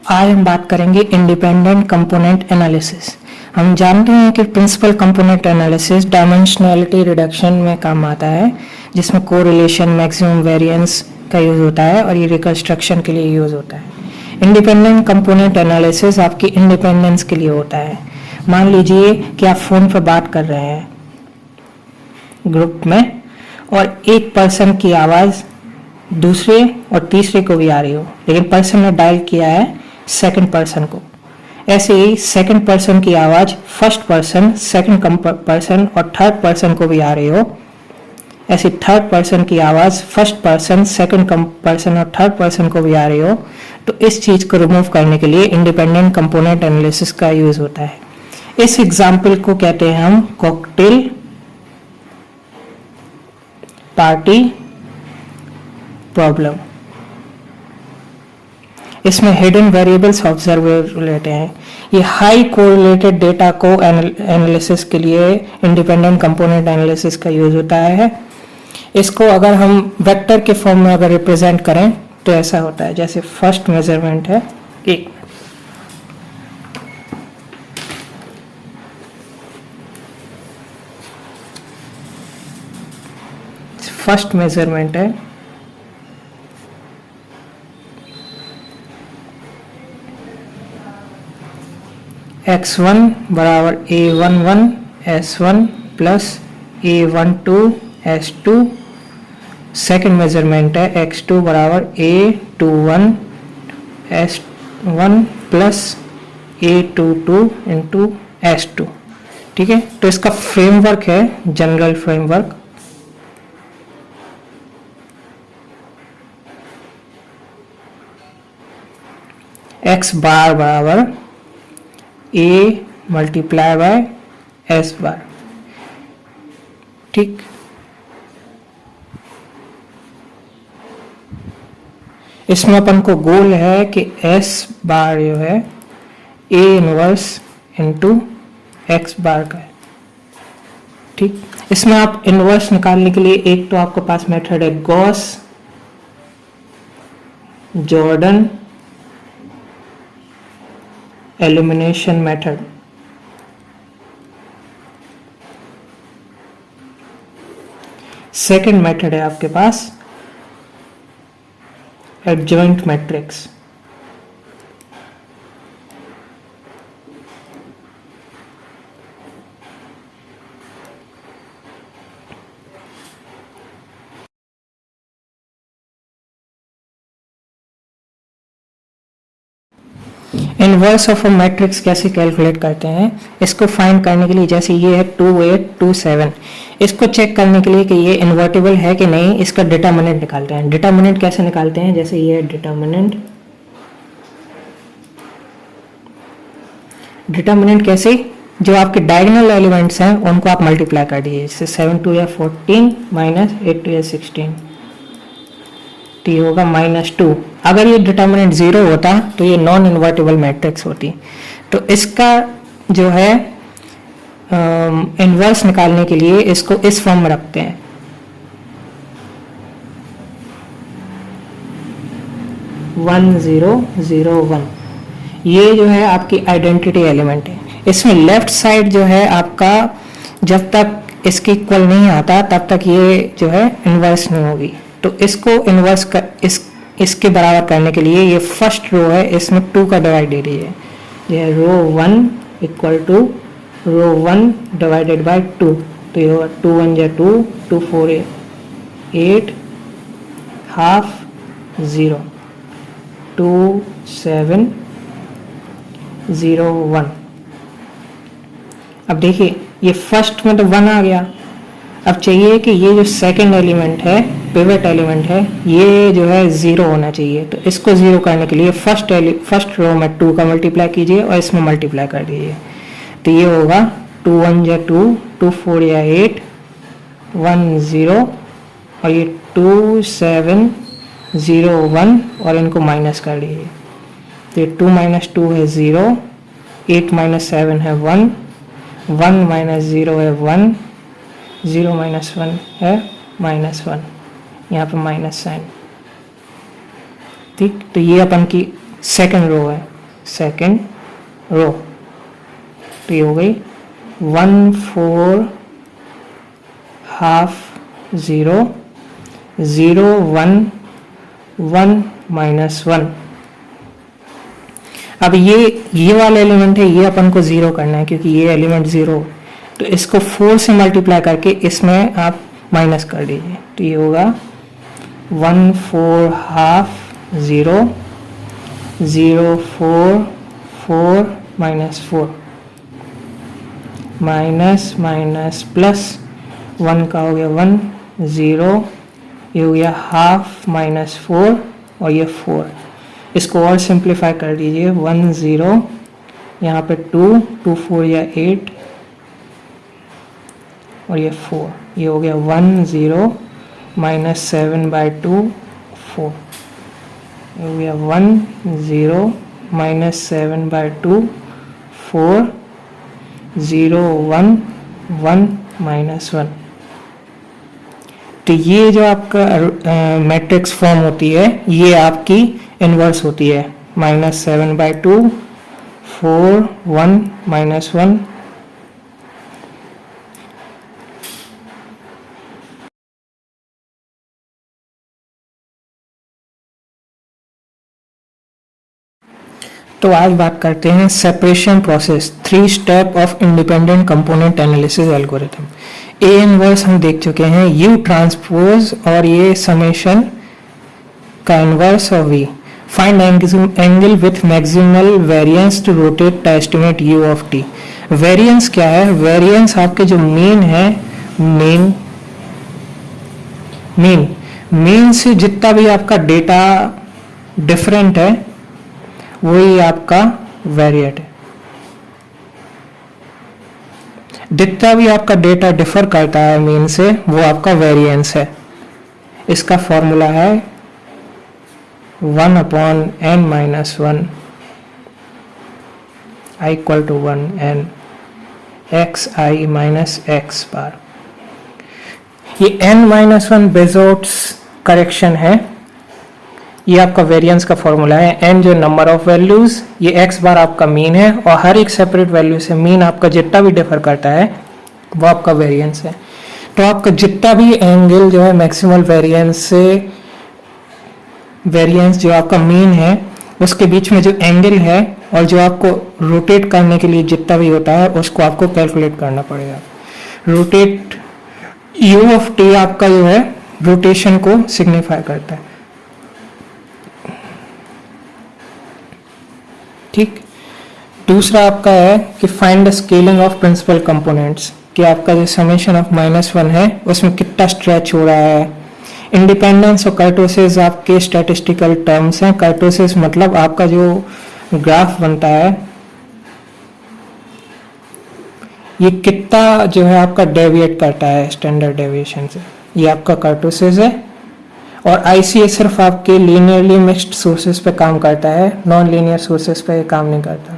आज हम बात करेंगे इंडिपेंडेंट कंपोनेंट एनालिसिस। हम जानते हैं कि principal component analysis dimensionality reduction में काम आता है, जिसमें कोरिलेशन, मैक्सिमम वेरिएंस का यूज़ होता है और ये रिकंस्ट्रक्शन के लिए यूज़ होता है। इंडिपेंडेंट कंपोनेंट एनालिसिस आपकी इंडिपेंडेंस के लिए होता है। मान लीजिए कि आप फ़ोन पर बात कर रहे हैं ग्रुप में और एक पर्सन की आवाज़ दूसरे और तीसरे को भी आ रही हो, लेकिन पर्सन ने डायल किया है सेकंड पर्सन को। ऐसे ही सेकंड पर्सन की आवाज़ फर्स्ट पर्सन, सेकंड पर्सन और थर्ड पर्सन को भी आ रही हो। ऐसे थर्ड पर्सन की आवाज़ फर्स्ट पर्सन, सेकंड पर्सन और थर्ड पर्सन को भी आ रही हो। तो इस चीज़ को रिमूव करने के लिए इंडिपेंडेंट कंपोनेंट एनालिसिस का यूज़ होता है। इस एग्जाम्पल को कहते हैं हम कॉकटेल पार्टी प्रॉब्लम। इसमें हिडन वेरिएबल्स ऑब्जर्व लेते हैं। ये हाई कोरिलेटेड डेटा को एनालिसिस के लिए इंडिपेंडेंट कंपोनेंट एनालिसिस का यूज होता है। इसको अगर हम वेक्टर के फॉर्म में अगर रिप्रेजेंट करें तो ऐसा होता है, जैसे फर्स्ट मेजरमेंट है एक, फर्स्ट मेजरमेंट है x1 बराबर a11 s1 plus a12 s2। Second measurement है x2 बराबर a21 s1 plus a22 into s2। ठीक है, तो इसका फ्रेमवर्क है जनरल फ्रेमवर्क। x बार बराबर a मल्टीप्लाई बाय s बार। ठीक, इसमें अपन को गोल है कि s बार जो है a इनवर्स इंटू x बार का है। ठीक, इसमें आप इनवर्स निकालने के लिए एक तो आपके पास मेथड है Gauss Jordan elimination method. Second method है आपके पास adjoint matrix. Inverse of a matrix कैसे कैलकुलेट करते हैं, इसको फाइंड करने के लिए, जैसे ये है 2 8 2 7, इसको चेक करने के लिए कि ये इन्वर्टिबल है कि नहीं, इसका डिटर्मिनेंट निकालते हैं। डिटर्मिनेंट कैसे निकालते हैं, जैसे ये है डिटर्मिनेंट कैसे, जो आपके डायगोनल एलिमेंट्स हैं उनको आप मल्टीप्लाई कर दीजिए। जैसे 7 2 या 14 माइनस 8 2 या 16, तो ये होगा -2। अगर ये डिटर्मिनेंट 0 होता तो ये नॉन इन्वर्टिबल मैट्रिक्स होती। तो इसका जो है इन्वर्स निकालने के लिए इसको इस फॉर्म में रखते हैं। वन 0 0 1, ये जो है आपकी आइडेंटिटी एलिमेंट है। इसमें लेफ्ट साइड जो है आपका जब तक इसके इक्वल नहीं आता तब तक ये जो है इन्वर्स नहीं होगी। तो इसको इन्वर्स कर इसके बराबर करने के लिए ये फर्स्ट रो है, इसमें 2 का डिवाइड दे रही है। ये row 1 equal to row 1 divided by 2, तो ये होगा 2 1 या 2 2 4 8 हाफ 0 2 7 0 1। अब देखिए ये फर्स्ट में तो 1 आ गया। अब चाहिए कि ये जो सेकंड एलिमेंट है, पिवट एलिमेंट है, ये जो है 0 होना चाहिए। तो इसको 0 करने के लिए फर्स्ट रो में 2 का मल्टीप्लाई कीजिए और इसमें मल्टीप्लाई कर दीजिए। तो ये होगा 2 1 या 2 2 4 या 8 1 0 और ये 2 7 0 1 और इनको माइनस कर दीजिए। तो ये 2 - 2 है 0, 8 - 7 है 1, 1 - 0 है 1, 0 - 1 है -1, यहाँ पे माइनस साइन। ठीक, तो ये अपन की सेकंड रो है। Second row. तो ये हो गई 1 4 हाफ 0 0 1 1 -1। अब ये वाला एलिमेंट है, ये अपन को जीरो करना है क्योंकि ये एलिमेंट जीरो, तो इसको 4 से मल्टीप्लाई करके इसमें आप माइनस कर दीजिए। तो ये होगा 1 4 हाफ 0 0 4 4 -4 माइनस माइनस प्लस 1 का हो गया 1 0, ये हो गया हाफ -4 और ये 4। इसको और सिंप्लीफाई कर दीजिए 1 0, यहाँ पे 2 2 4 या 8 और ये 4, ये हो गया 1 0 -7/2 4, ये हो गया 1 0 -7/2 4 0 1 1 -1। तो ये जो आपका मैट्रिक्स फॉर्म होती है ये आपकी इनवर्स होती है, -7/2 4 1 -1। तो आज बात करते हैं separation process, 3 step of independent component analysis algorithm. A inverse हम देख चुके हैं, यू ट्रांसपोज और ये समेशन का इनवर्स और V. Find angle with maximal variance to rotate the estimate U of T. Variance क्या है? वेरिएंस आपके जो मीन है, मीन से जितना भी आपका डेटा डिफरेंट है वही आपका वेरिएट है। जितना भी आपका डेटा डिफर करता है मीन से वो आपका वेरिएंस है। इसका फॉर्मूला है 1/n-1 i = 1 n xi minus x बार। ये n-1 बेजोट्स करेक्शन है, ये आपका वेरिएंस का फॉर्मूला है। n जो नंबर ऑफ वैल्यूज, ये x बार आपका मीन है और हर एक सेपरेट वैल्यू से मीन आपका जितना भी डिफर करता है वो आपका वेरिएंस है। तो आपका जितना भी एंगल जो है मैक्सिमल वेरिएंस से, वेरिएंस जो आपका मीन है उसके बीच में जो एंगल है और जो आपको रोटेट करने के लिए जितना भी होता है उसको आपको कैलकुलेट करना पड़ेगा। रोटेट u ऑफ t आपका जो है रोटेशन को सिग्निफाई करता है। ठीक, दूसरा आपका है कि find the scaling of principal components, कि आपका जो समेशन ऑफ -1 है उसमें कितना स्ट्रेच हो रहा है। इंडिपेंडेंस और कर्टोसिस आपके स्टैटिस्टिकल टर्म्स हैं। कर्टोसिस मतलब आपका जो ग्राफ बनता है ये कितना जो है आपका डेविएट करता है स्टैंडर्ड डेविएशन से, ये आपका कर्टोसिस है। और ICA सिर्फ आपके लीनियरली मिक्स्ड सोर्सेज पे काम करता है, नॉन लीनियर सोर्सेज पे काम नहीं करता।